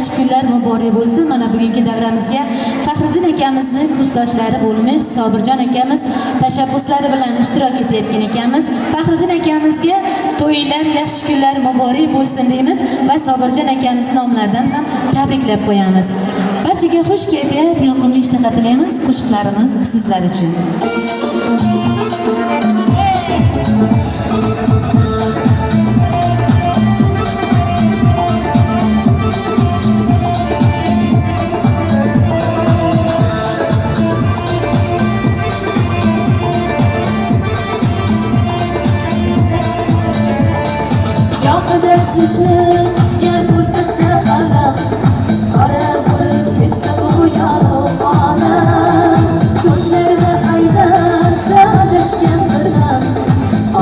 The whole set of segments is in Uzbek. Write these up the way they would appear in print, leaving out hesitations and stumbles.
yaxshi kunlar muborak bo'lsin. Mana bugungi davramizga Faxriddin akamizni kursdoshlari bo'lmish Sobirjon akamiz tashabbuslari bilan ishtirok etayotgan ekanmiz. Faxriddin akamizga to'ylar, yaxshi kunlar muborak bo'lsin deymiz va Sobirjon akamiz nomlaridan ham tabriklab qo'yamiz. Barchaga xush kayfiyat, yoqimli ishtaha tilaymiz. Qo'shiqlarimiz sizlar uchun. Yoqida sizni yagurtasi alam, qora bo'lib ketsa bu yorug' olam. Ko'zlarida aylansa adashgan birdam,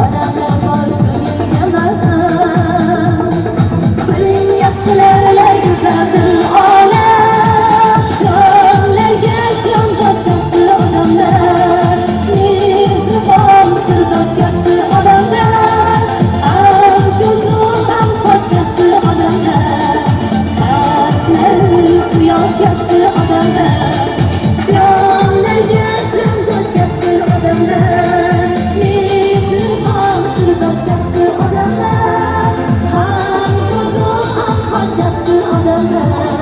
odamlar bor ko'ngilga malham. Biling yaxshilarlar go'zaldir olam, jonlarga jondosh yaxshi odamlar, mehribon sirdosh yaxshi odamlar. Yaxshi odamlar, qalblar quyosh yaxshi odamlar, jonlarga jondosh yaxshi odamlar, mehribon sirdosh yaxshi odamlar, ham ko'zim ham qosh yaxshi odamlar.